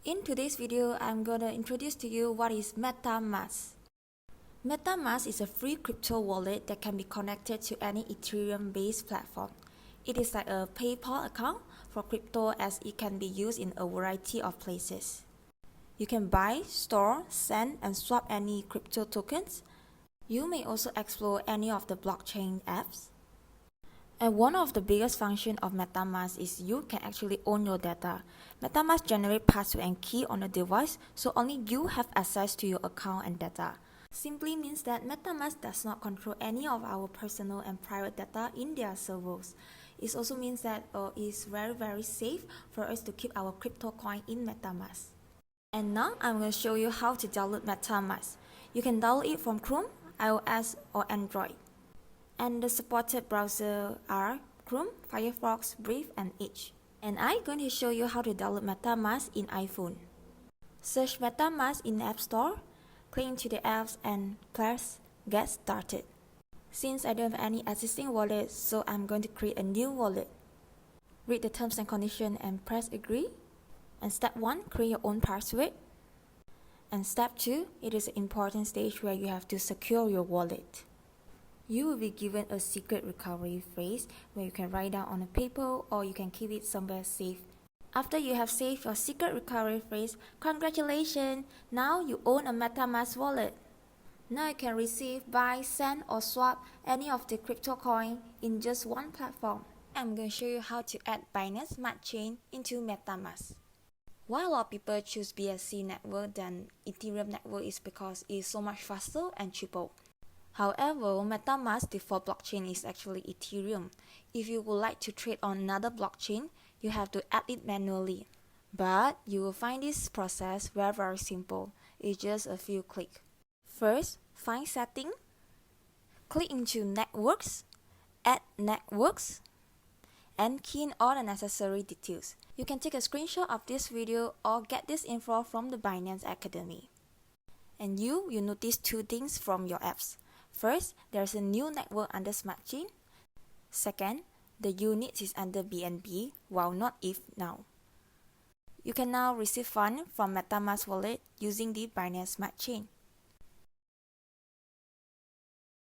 In today's video, I'm gonna introduce to you what is MetaMask. MetaMask is a free crypto wallet that can be connected to any Ethereum-based platform. It is like a PayPal account for crypto as it can be used in a variety of places. You can buy, store, send, and swap any crypto tokens. You may also explore any of the blockchain apps. And one of the biggest functions of MetaMask is you can actually own your data. MetaMask generates password and key on the device, so only you have access to your account and data. Simply means that MetaMask does not control any of our personal and private data in their servers. It also means that it's very safe for us to keep our crypto coin in MetaMask. And now I'm going to show you how to download MetaMask. You can download it from Chrome, iOS or Android. And the supported browsers are Chrome, Firefox, Brave, and Edge. And I'm going to show you how to download MetaMask in iPhone. Search MetaMask in the App Store, click into the apps and press Get Started. Since I don't have any existing wallet, so I'm going to create a new wallet. Read the terms and conditions and press Agree. And step 1, create your own password. And step 2, it is an important stage where you have to secure your wallet. You will be given a secret recovery phrase where you can write down on a paper or you can keep it somewhere safe. After you have saved your secret recovery phrase, congratulations! Now you own a MetaMask wallet. Now you can receive, buy, send or swap any of the crypto coin in just one platform. I'm going to show you how to add Binance Smart Chain into MetaMask. Why a lot of people choose BSC network than Ethereum network is because it is so much faster and cheaper. However, MetaMask default blockchain is actually Ethereum. If you would like to trade on another blockchain, you have to add it manually. But you will find this process very simple. It's just a few clicks. First, find Setting, click into Networks, add Networks, and key in all the necessary details. You can take a screenshot of this video or get this info from the Binance Academy. And you notice two things from your apps. First, there's a new network under Smart Chain. Second, the unit is under BNB, while not ETH now. You can now receive funds from MetaMask wallet using the Binance Smart Chain.